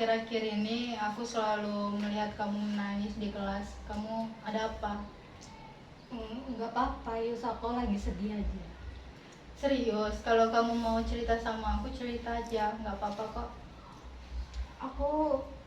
akhir-akhir ini aku selalu melihat kamu menangis di kelas. Kamu ada apa? Nggak apa-apa, Yus, aku lagi sedih aja. Serius, kalau kamu mau cerita sama aku, cerita aja, nggak apa-apa kok.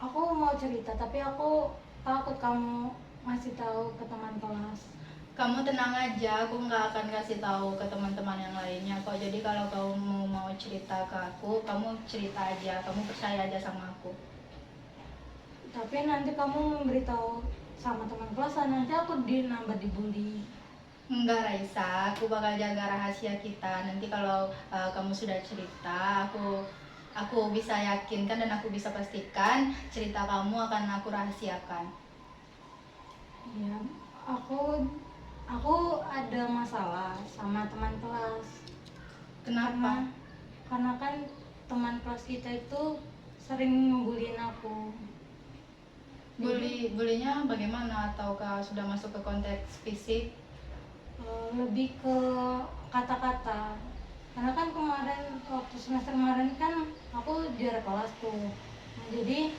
Aku mau cerita, tapi aku takut kamu ngasih tahu ke teman kelas. Kamu tenang aja, aku nggak akan kasih tahu ke teman-teman yang lainnya kok. Jadi kalau kamu mau cerita ke aku, kamu cerita aja, kamu percaya aja sama aku. Tapi nanti kamu memberitahu sama teman kelas, nanti aku nambah dibully. Enggak Raisa, aku bakal jaga rahasia kita. Nanti kalau kamu sudah cerita, aku bisa yakinkan dan aku bisa pastikan cerita kamu akan aku rahasiakan. Ya, aku ada masalah sama teman kelas. Kenapa? Karena kan teman kelas kita itu sering ngebullying aku. Bulinya bagaimana? Ataukah sudah masuk ke konteks fisik? Lebih ke kata-kata, karena kan kemarin waktu semester kemarin kan aku juara kelas tuh. Nah, jadi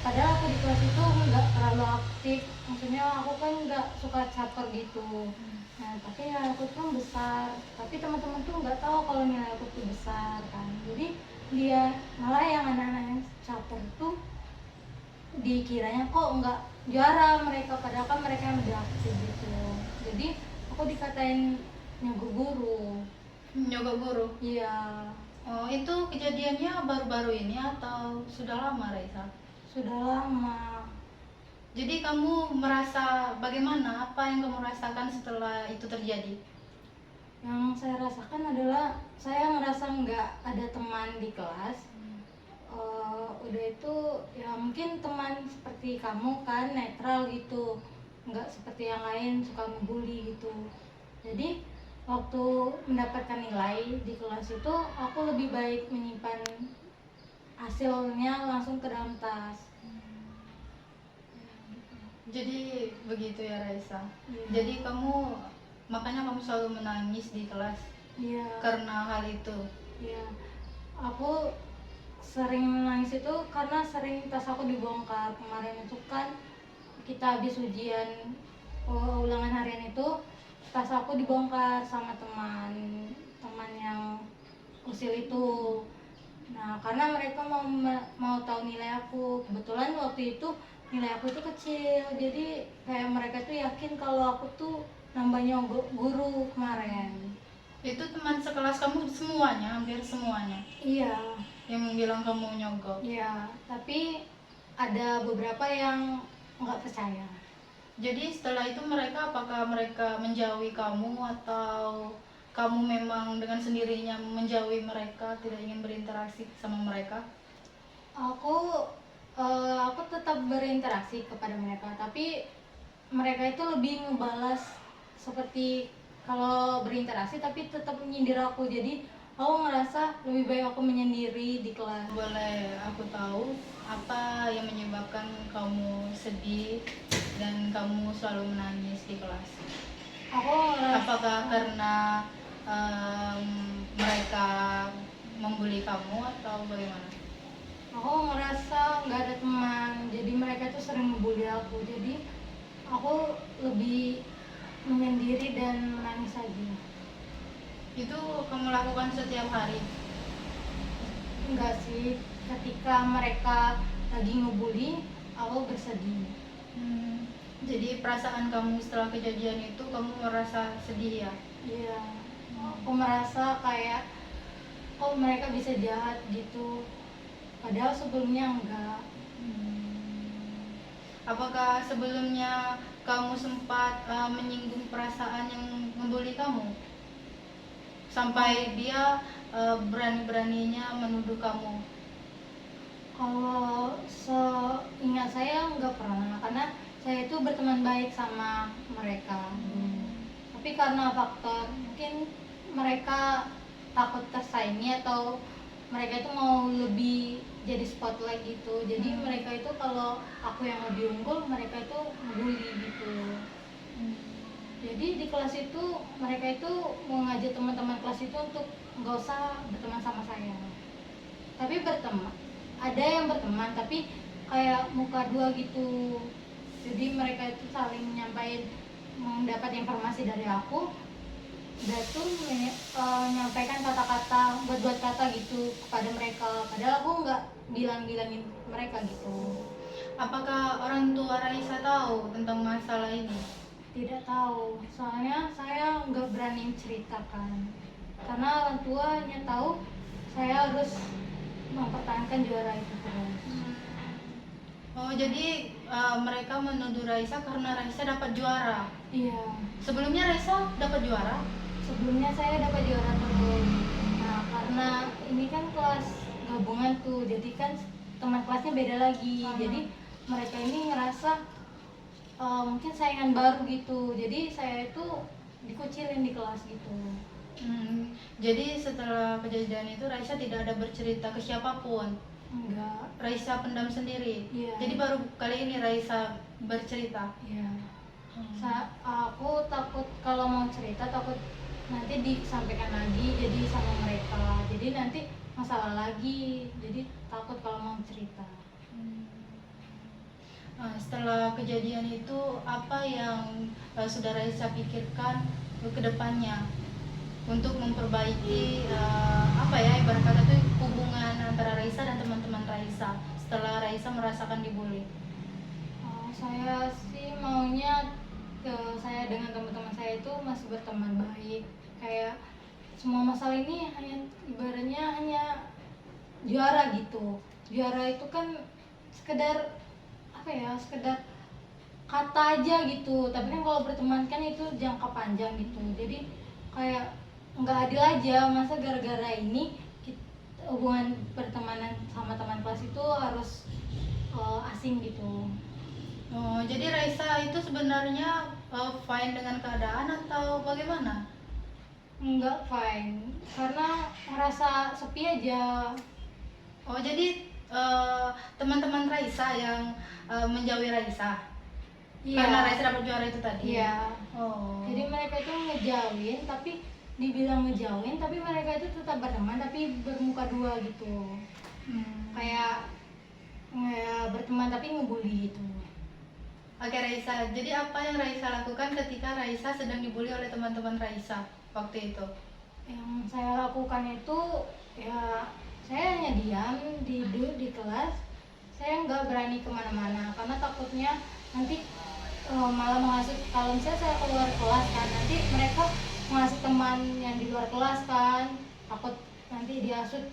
padahal aku di kelas itu nggak terlalu aktif, maksudnya aku kan nggak suka caper gitu. Nah, tapi nilai aku tuh besar, tapi teman-teman tuh nggak tahu kalau nilai aku tuh besar kan. Jadi dia malah yang anak-anak yang caper tuh dikiranya kok nggak juara mereka, padahal kan mereka yang lebih aktif gitu. Jadi aku dikatain nyogok guru. Nyogok guru? Iya. Oh, itu kejadiannya baru-baru ini atau sudah lama, Raisa? Sudah lama. Jadi kamu merasa bagaimana? Apa yang kamu rasakan setelah itu terjadi? Yang saya rasakan adalah saya merasa nggak ada teman di kelas. Udah itu ya mungkin teman seperti kamu kan netral gitu, nggak seperti yang lain suka ngebully gitu. Jadi waktu mendapatkan nilai di kelas itu aku lebih baik menyimpan hasilnya langsung ke dalam tas. Jadi begitu ya Raisa. Iya. Jadi makanya kamu selalu menangis di kelas. Iya. Karena hal itu. Iya. Aku sering nangis itu karena sering tas aku dibongkar. Kemarin itu kan kita habis ujian ulangan harian itu, tas aku dibongkar sama teman yang usil itu. Nah, karena mereka mau tahu nilai aku. Kebetulan waktu itu nilai aku itu kecil, jadi kayak mereka tuh yakin kalau aku tuh nambahnya guru kemarin. Itu teman sekelas kamu semuanya, hampir semuanya Iya. yang bilang kamu nyogok? Iya, tapi ada beberapa yang nggak percaya. Jadi setelah itu apakah mereka menjauhi kamu atau kamu memang dengan sendirinya menjauhi mereka, tidak ingin berinteraksi sama mereka? Aku tetap berinteraksi kepada mereka, tapi mereka itu lebih ngebalas seperti kalau berinteraksi tapi tetap menyindir aku. Jadi aku ngerasa lebih baik aku menyendiri di kelas. Boleh aku tahu apa yang menyebabkan kamu sedih dan kamu selalu menangis di kelas? Apakah karena mereka membuli kamu atau bagaimana? Aku ngerasa nggak ada teman, jadi mereka tuh sering ngebully aku. Jadi aku lebih menyendiri dan menangis aja. Itu kamu lakukan setiap hari? Enggak sih, ketika mereka lagi ngebully aku bersedih. Jadi perasaan kamu setelah kejadian itu kamu merasa sedih ya? Iya. Aku merasa kayak kok mereka bisa jahat gitu, padahal sebelumnya enggak. Apakah sebelumnya kamu sempat menyinggung perasaan yang membuli kamu? Sampai dia berani-beraninya menuduh kamu? Kalau seingat saya nggak pernah, karena saya itu berteman baik sama mereka. Tapi karena faktor mungkin mereka takut tersaingi atau mereka itu mau lebih jadi spotlight gitu. Jadi mereka itu kalau aku yang lebih unggul, mereka itu ngebully gitu. Jadi di kelas itu mereka itu mau ngajak teman-teman kelas itu untuk nggak usah berteman sama saya, tapi berteman ada yang berteman tapi kayak muka dua gitu. Jadi mereka itu saling mendapat informasi dari aku, udah tuh menyampaikan kata-kata, buat kata gitu kepada mereka, padahal aku nggak bilangin mereka gitu. Apakah orang tua Raisa tahu tentang masalah ini? Tidak tahu, soalnya saya nggak berani ceritakan karena orang tua hanya tahu saya harus mempertahankan juara itu terus. Oh, jadi mereka menuduh Raisa karena Raisa dapat juara. Iya, Sebelumnya Raisa dapat juara? sebelumnya saya dapat juara terus. Nah, karena ini kan kelas gabungan tuh, jadi kan teman kelasnya beda lagi. Jadi mereka ini ngerasa mungkin saingan baru gitu. Jadi saya itu dikucilin di kelas gitu. Jadi setelah kejadian itu Raisa tidak ada bercerita ke siapapun. Enggak. Raisa pendam sendiri. Iya. Jadi baru kali ini Raisa bercerita. Iya. Aku takut kalau mau cerita, takut nanti disampaikan lagi jadi sama mereka. Jadi nanti masalah lagi. Jadi takut kalau mau cerita. Setelah kejadian itu apa yang sudah Raisa pikirkan ke depannya untuk memperbaiki apa ya ibarat kata itu hubungan antara Raisa dan teman-teman Raisa setelah Raisa merasakan dibully? Saya sih maunya saya dengan teman-teman saya itu masih berteman baik, kayak semua masalah ini hanya ibaratnya hanya juara gitu. Juara itu kan sekedar apa ya, sekedar kata aja gitu, tapi kan kalau berteman kan itu jangka panjang gitu. Jadi kayak nggak adil aja, masa gara-gara ini hubungan pertemanan sama teman kelas itu harus asing gitu. Oh, jadi Raisa itu sebenarnya fine dengan keadaan atau bagaimana? Enggak fine, karena ngerasa sepi aja. Oh, jadi teman-teman Raisa yang menjauhi Raisa karena Raisa dapat juara itu tadi? Iya. Oh. Jadi mereka itu ngejauhin, tapi dibilang ngejauhin, tapi mereka itu tetap berteman tapi bermuka dua gitu. Kayak berteman tapi ngebully gitu. Oke Raisa, jadi apa yang Raisa lakukan ketika Raisa sedang dibully oleh teman-teman Raisa waktu itu? Yang saya lakukan itu ya saya hanya diam di kelas. Saya nggak berani kemana-mana karena takutnya nanti malah menghasut. Kalau misalnya saya keluar kelas kan, nanti mereka menghasut teman yang di luar kelas kan, takut nanti dihasut,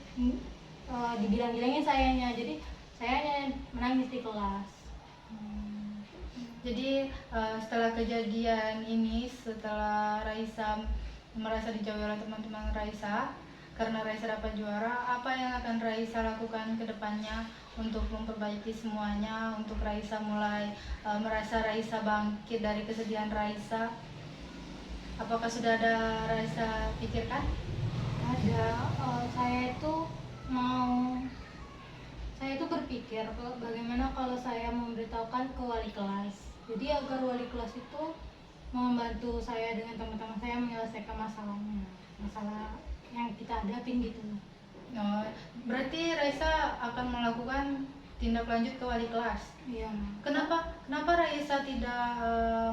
dibilang-bilangin sayanya. Jadi saya hanya menangis di kelas. Jadi setelah kejadian ini, setelah Raisa merasa dijauhi oleh teman-teman Raisa karena Raisa dapat juara, apa yang akan Raisa lakukan ke depannya untuk memperbaiki semuanya, untuk Raisa mulai merasa Raisa bangkit dari kesedihan Raisa? Apakah sudah ada Raisa pikirkan? Ada. Saya itu berpikir bagaimana kalau saya memberitahukan ke wali kelas, jadi agar wali kelas itu membantu saya dengan teman-teman saya menyelesaikan masalah yang kita hadapin gitu. Oh, berarti Raisa akan melakukan tindak lanjut ke wali kelas? Iya. Kenapa Raisa tidak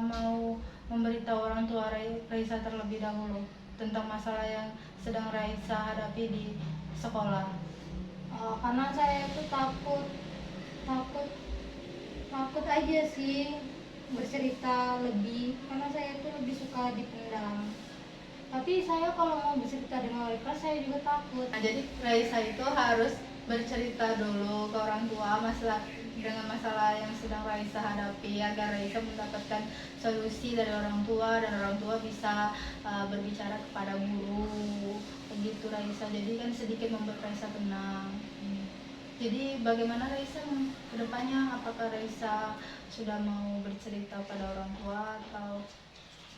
mau memberitahu orang tua Raisa terlebih dahulu tentang masalah yang sedang Raisa hadapi di sekolah? Karena saya itu takut aja sih bercerita lebih, karena saya itu lebih suka dipendam. Tapi saya kalau mau bercerita dengan wali kelas saya juga takut. Nah, jadi Raisa itu harus bercerita dulu ke orang tua dengan masalah yang sedang Raisa hadapi agar Raisa mendapatkan solusi dari orang tua dan orang tua bisa berbicara kepada guru begitu Raisa. Jadi kan sedikit membuat Raisa tenang. Jadi bagaimana Raisa ke depannya? Apakah Raisa sudah mau bercerita pada orang tua atau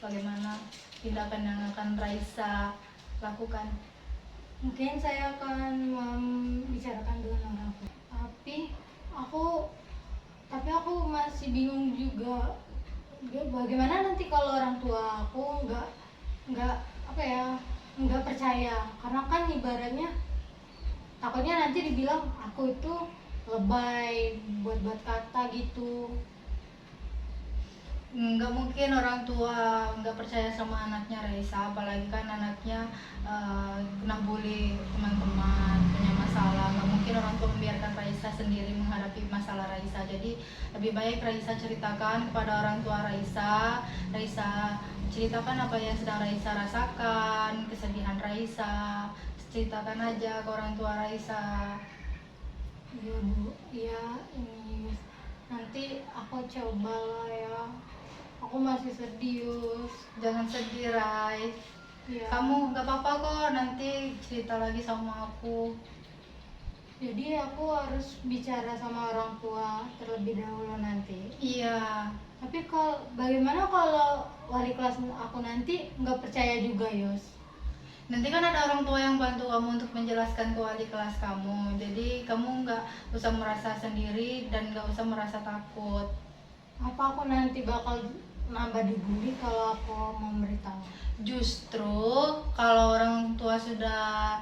bagaimana tindakan yang akan Raisa lakukan? Mungkin saya akan membicarakan dengan orang tua. Tapi aku masih bingung juga. Bagaimana nanti kalau orang tua aku nggak percaya, karena kan ibaratnya takutnya nanti dibilang aku itu lebay, buat-buat kata gitu. Nggak mungkin orang tua nggak percaya sama anaknya Raisa, apalagi kan anaknya kena bully teman-teman, punya masalah. Nggak mungkin orang tua membiarkan Raisa sendiri menghadapi masalah Raisa. Jadi lebih baik Raisa ceritakan kepada orang tua Raisa. Raisa ceritakan apa yang sedang Raisa rasakan, kesedihan Raisa. Ceritakan aja ke orang tua Raisa. Iya Bu, iya ini nanti aku coba lah ya. Aku masih serius. Jangan sedih, Rai. Ya. Kamu nggak apa-apa kok, nanti cerita lagi sama aku. Jadi aku harus bicara sama orang tua terlebih dahulu nanti. Iya. Tapi kalau bagaimana kalau wali kelas aku nanti nggak percaya juga, Yus? Nanti kan ada orang tua yang bantu kamu untuk menjelaskan ke wali kelas kamu. Jadi kamu nggak usah merasa sendiri dan nggak usah merasa takut. Apa aku nanti bakal nambah dibully kalau aku memberitahu? Justru kalau orang tua sudah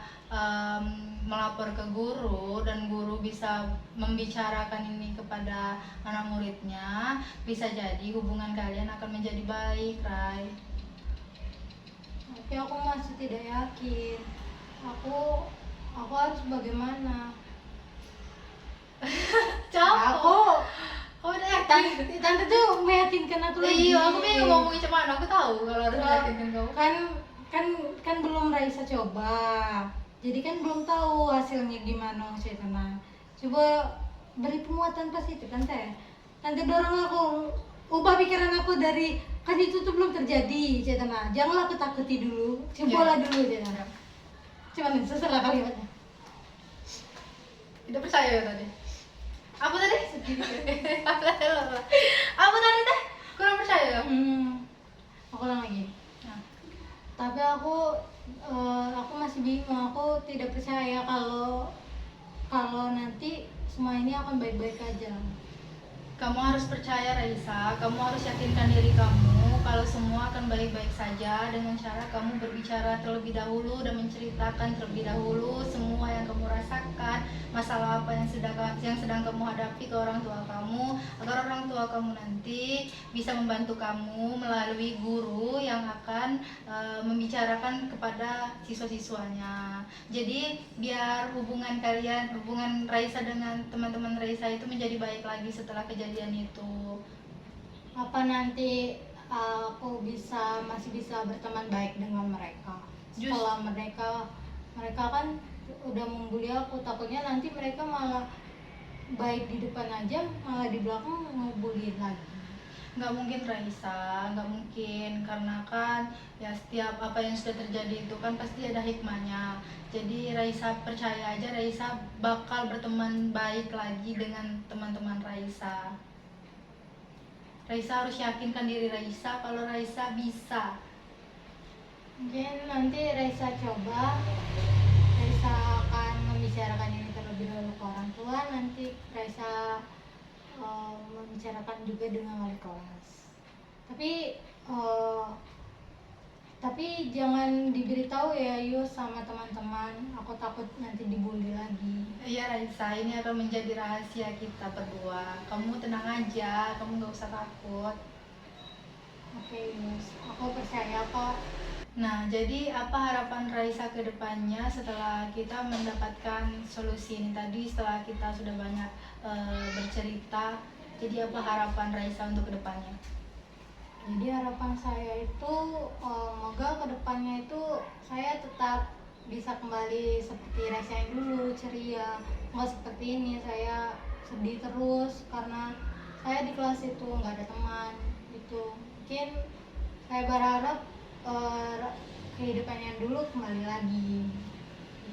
melapor ke guru dan guru bisa membicarakan ini kepada anak muridnya, bisa jadi hubungan kalian akan menjadi baik, Rai. Tapi aku masih tidak yakin. Aku harus bagaimana? Aku Udah yakin? tante tuh meyakinkan aku lagi. Iya, aku bingung ngomongin cuman aku tahu kalau harus meyakinkan kamu. Kan belum Raisa coba. Jadi kan belum tahu hasilnya gimana Cetana. Coba beri penguatan positif tante. Tante dorong aku ubah pikiran aku dari kan itu tuh belum terjadi Cetana. Janganlah aku takuti dulu. Cobalah dulu Cetana. Cuman sesalah kalimatnya. Tidak percaya ya tadi. Apa tadi? Apa tadi teh? Kurang percaya. Aku ulang lagi. Nah, Tapi aku masih bingung. Aku tidak percaya kalau nanti semua ini akan baik-baik aja. kamu harus percaya Raisa, kamu harus yakinkan diri kamu kalau semua akan baik-baik saja dengan cara kamu berbicara terlebih dahulu dan menceritakan terlebih dahulu semua yang kamu rasakan, masalah apa yang sedang kamu hadapi ke orang tua kamu, agar orang tua kamu nanti bisa membantu kamu melalui guru yang akan membicarakan kepada siswa-siswanya. Jadi biar hubungan Raisa dengan teman-teman Raisa itu menjadi baik lagi setelah kejadian itu. Apa nanti aku masih bisa berteman baik dengan mereka setelah mereka kan udah membuli aku. Takutnya nanti mereka malah baik di depan aja, malah di belakang ngebully lagi. Nggak mungkin Raisa, nggak mungkin, karena kan ya setiap apa yang sudah terjadi itu kan pasti ada hikmahnya. Jadi Raisa percaya aja, Raisa bakal berteman baik lagi dengan teman-teman Raisa. Raisa harus yakinkan diri Raisa kalau Raisa bisa. Mungkin nanti Raisa coba, Raisa akan membicarakan ini terlebih dahulu ke orang tua, nanti Raisa membicarakan juga dengan wali kelas. Tapi jangan diberitahu ya Yus sama teman-teman, aku takut nanti dibully lagi. Iya Raisa, ini akan menjadi rahasia kita berdua. Kamu tenang aja, kamu nggak usah takut. Oke Yus, aku percaya kok. Nah, jadi apa harapan Raisa ke depannya setelah kita mendapatkan solusi ini tadi, setelah kita sudah banyak bercerita, jadi apa harapan Raisa untuk ke depannya? Jadi harapan saya itu semoga kedepannya itu saya tetap bisa kembali seperti Raisa yang dulu, ceria, nggak seperti ini saya sedih terus karena saya di kelas itu nggak ada teman itu. Mungkin saya berharap kehidupan yang dulu kembali lagi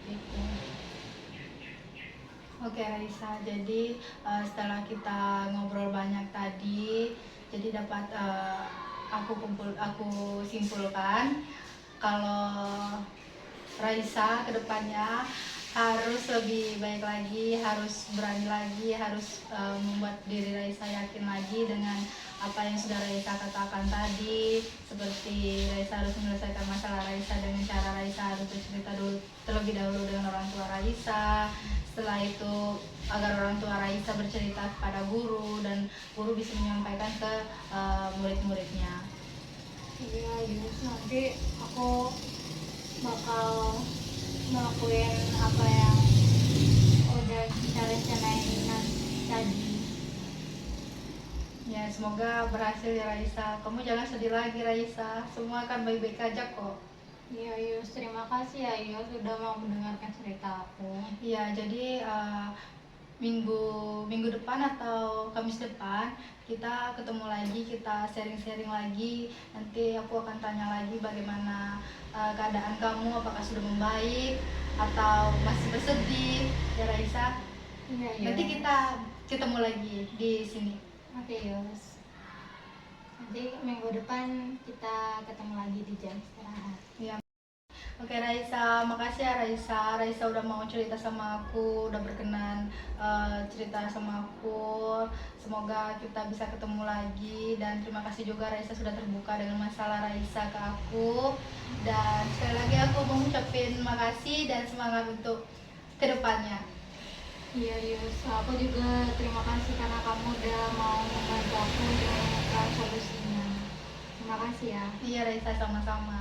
gitu. Oke Raisa, jadi setelah kita ngobrol banyak tadi, jadi dapat aku simpulkan kalau Raisa kedepannya harus lebih baik lagi, harus berani lagi, harus membuat diri Raisa yakin lagi dengan apa yang sudah Raisa katakan tadi, seperti Raisa harus menyelesaikan masalah Raisa dengan cara Raisa harus bercerita dulu terlebih dahulu dengan orang tua Raisa. Setelah itu agar orang tua Raisa bercerita kepada guru dan guru bisa menyampaikan ke murid-muridnya. Iya Yus, nanti aku bakal ngelakuin apa yang udah kita rencanain tadi. Ya, semoga berhasil ya Raisa. Kamu jangan sedih lagi Raisa. Semua akan baik-baik aja kok. Iya Yus, terima kasih ya Yus sudah mau mendengarkan cerita aku. Iya, jadi minggu depan atau Kamis depan kita ketemu lagi, kita sharing-sharing lagi. Nanti aku akan tanya lagi bagaimana keadaan kamu, apakah sudah membaik atau masih bersedih ya Raisa. Iya Yus. Nanti kita ketemu lagi di sini. Oke Yus. Nanti minggu depan kita ketemu lagi di jam istirahat. Ya. Oke Raisa, makasih ya Raisa. Raisa udah mau cerita sama aku, udah berkenan cerita sama aku. Semoga kita bisa ketemu lagi, dan terima kasih juga Raisa sudah terbuka dengan masalah Raisa ke aku. Dan sekali lagi aku mau ngucapin makasih dan semangat untuk kedepannya. Iya Yus, aku juga terima kasih karena kamu udah mau membantu aku untuk menemukan solusinya. Terima kasih ya. Iya Raisa, sama-sama.